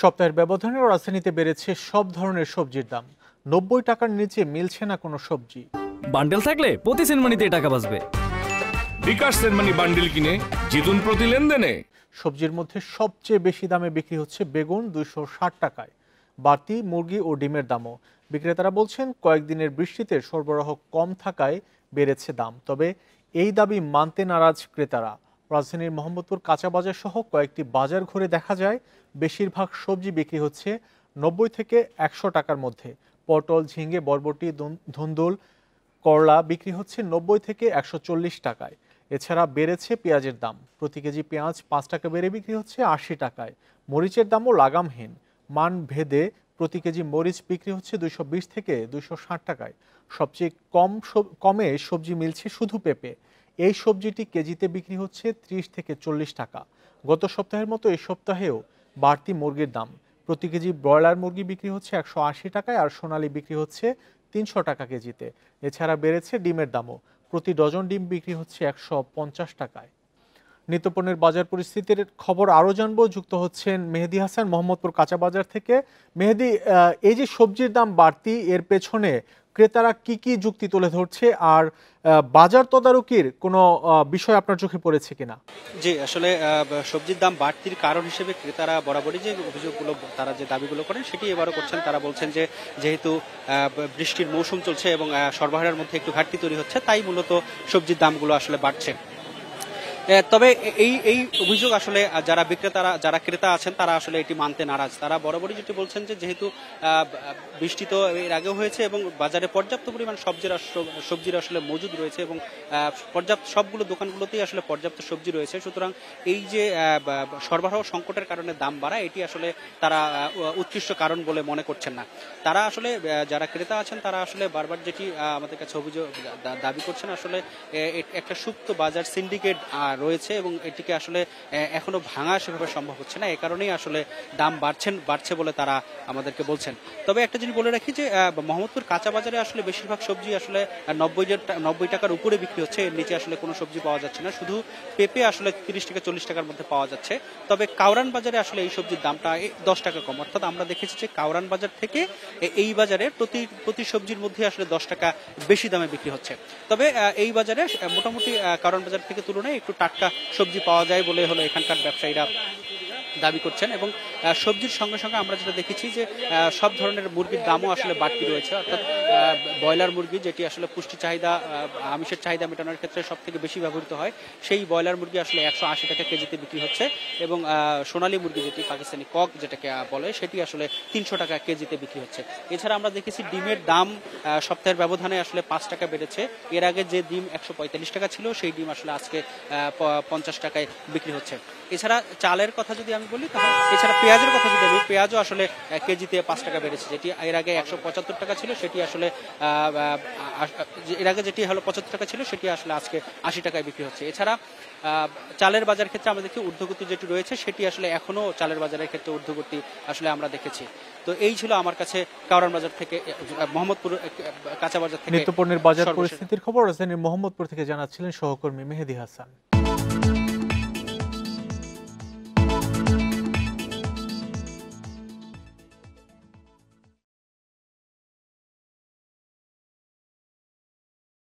সপ্তাহের ব্যবধানে রাজধানীতে বেড়েছে সব ধরনের সবজির দাম। ৯০ টাকার নিচে মিলছে না কোনো সবজি। বান্ডেল থাকলে প্রতি সেনমানিতে টাকা বাঁচবে। বিকাশ সেনমানি বান্ডেল কিনে জিতুন প্রতি লেনদেনে। সবজির মধ্যে সবচেয়ে বেশি দামে বিক্রি হচ্ছে বেগুন ২৬০ টাকায়। বাড়তি মুরগি ও ডিমের দামও। বিক্রেতারা বলছেন কয়েকদিনের বৃষ্টিতে সরবরাহ কম থাকায় বেড়েছে দাম। তবে এই দাবি মানতে নারাজ ক্রেতারা। রাজধানীর মোহাম্মদপুর কাঁচা বাজার সহ কয়েকটি বাজার ঘুরে দেখা যায় বেশিরভাগ সবজি বিক্রি হচ্ছে ৯০ থেকে ১০০ টাকার মধ্যে। পটল, ঝিঙ্গে, বরবটি, ধুন্দুল, করলা বিক্রি হচ্ছে ৯০ থেকে ১৪০ টাকায়। এছাড়া বেড়েছে পেঁয়াজের দাম। প্রতি কেজি পেঁয়াজ ৫ টাকা বেড়ে বিক্রি হচ্ছে ৮০ টাকায়। মরিচের দামও লাগামহীন। মান ভেদে প্রতি কেজি মরিচ বিক্রি হচ্ছে ২২০ থেকে ২৬০ টাকায়। সবচেয়ে কমে সবজি মিলছে শুধু পেঁপে। এই সবজিটি কেজিতে বিক্রি হচ্ছে ৩০ থেকে ৪০ টাকা। গত সপ্তাহের মতো এই সপ্তাহেও বাড়তি মুরগির দাম। প্রতি কেজি ব্রয়লার মুরগি বিক্রি হচ্ছে ১৮০ টাকায়, আর সোনালী বিক্রি হচ্ছে ৩০০ টাকা কেজিতে। এছাড়া বেড়েছে ডিমের দামও। প্রতি ডজন ডিম বিক্রি হচ্ছে ১৫০ টাকায়। নিত্যপণ্যের বাজার পরিস্থিতির খবর আরও জানবো। যুক্ত হচ্ছেন মেহেদী হাসান মোহাম্মদপুর কাঁচা বাজার থেকে। মেহেদী, এই যে সবজির দাম বাড়তি, এর পেছনে ক্রেতারা কি কি যুক্তি তুলে ধরছে, আর বাজার তদারকির কোনো বিষয় আপনার চোখে পড়েছে কিনা? জি, আসলে সবজির দাম বাড়তির কারণ হিসেবে ক্রেতারা বরাবরই যে অভিযোগগুলো, তারা যে দাবিগুলো করেন সেটি এবারও করছেন। তারা বলছেন যে যেহেতু বৃষ্টির মৌসুম চলছে এবং সরবরাহের মধ্যে একটু ঘাটতি তৈরি হচ্ছে, তাই মূলত সবজির দামগুলো আসলে বাড়ছে। তবে এই অভিযোগ আসলে যারা ক্রেতা আছেন তারা আসলে এটি মানতে নারাজ। তারা বরাবরই যেটি বলছেন যে যেহেতু বৃষ্টি তো এর আগেও হয়েছে এবং বাজারে পর্যাপ্ত পরিমাণ সবজির আসলে মজুদ রয়েছে এবং সবগুলো দোকানগুলোতেই আসলে পর্যাপ্ত সবজি রয়েছে। সুতরাং এই যে সরবরাহ সংকটের কারণে দাম বাড়া, এটি আসলে তারা উৎকৃষ্ট কারণ বলে মনে করছেন না। তারা আসলে যারা ক্রেতা আছেন তারা আসলে বারবার যেটি আমাদের কাছে অভিযোগ দাবি করছেন, আসলে একটা সুপ্ত বাজার সিন্ডিকেট রয়েছে এবং এটিকে আসলে এখনো ভাঙা সেভাবে সম্ভব হচ্ছে না। এই কারণেই আসলে দাম বাড়ছে বলে তারা আমাদেরকে বলছেন। তবে একটা জিনিস বলে রাখি যে মোহাম্মদপুর কাঁচা বাজারে আসলে বেশিরভাগ সবজি আসলে ৯০ টাকার উপরে বিক্রি হচ্ছে। এর নিচে আসলে কোনো সবজি পাওয়া যাচ্ছে না। শুধু পেঁপে আসলে ৩০ থেকে ৪০ টাকার মধ্যে পাওয়া যাচ্ছে। তবে কাউরান বাজারে আসলে এই সবজির দামটা ১০ টাকা কম। অর্থাৎ আমরা দেখেছি যে কাউরান বাজার থেকে এই বাজারে প্রতি সবজির মধ্যে আসলে ১০ টাকা বেশি দামে বিক্রি হচ্ছে। তবে এই বাজারে মোটামুটি কাউরান বাজার থেকে তুলনায় একটু টাটকা সবজি পাওয়া যায় বলে হলো এখানকার ব্যবসায়ীরা দাবি করছেন। এবং সবজির সঙ্গে সঙ্গে আমরা যেটা দেখেছি যে সব ধরনের মুরগির দামও আসলে বাড়তি রয়েছে। অর্থাৎ ব্রয়লার মুরগি, যেটি আসলে পুষ্টি চাহিদা, আমিষের চাহিদা মেটানোর ক্ষেত্রে সব থেকে বেশি ব্যবহৃত হয়, সেই ব্রয়লার মুরগি আসলে ১৮০ টাকা কেজিতে বিক্রি হচ্ছে। এবং সোনালী মুরগি, যেটি পাকিস্তানি কক যেটাকে বলে, সেটি আসলে ৩০০ টাকা কেজিতে বিক্রি হচ্ছে। এছাড়া আমরা দেখেছি ডিমের দাম সপ্তাহের ব্যবধানে আসলে ৫ টাকা বেড়েছে। এর আগে যে ডিম ১৪৫ টাকা ছিল, সেই ডিম আসলে আজকে ৫০ টাকায় বিক্রি হচ্ছে। এছাড়া চালের কথা যদি আমি বলি, তাহলে এছাড়া পেঁয়াজের কথা যদি বলি, পেঁয়াজও আসলে কেজিতে ৫ টাকা বেড়েছে। যেটি এর আগে ১৭৫ টাকা ছিল, সেটি আসলে এর আগে যেটি হলো ৭৫ টাকা ছিল, সেটি আসলে আজকে ৮০ টাকায় বিক্রি হচ্ছে। এছাড়া চালের বাজার ক্ষেত্রে আমরা দেখি ঊর্ধ্বগতি যেটি রয়েছে, সেটি আসলে এখনো চালের বাজারের ক্ষেত্রে ঊর্ধ্বগতি আসলে আমরা দেখেছি। তো এই ছিল আমার কাছে কাউরান বাজার থেকে, মোহাম্মদপুর কাঁচা বাজার থেকে নিত্যপণ্যের বাজার পরিস্থিতির খবর রাজধানীর মোহাম্মদপুর থেকে জানাচ্ছিলেন সহকর্মী মেহেদী হাসান।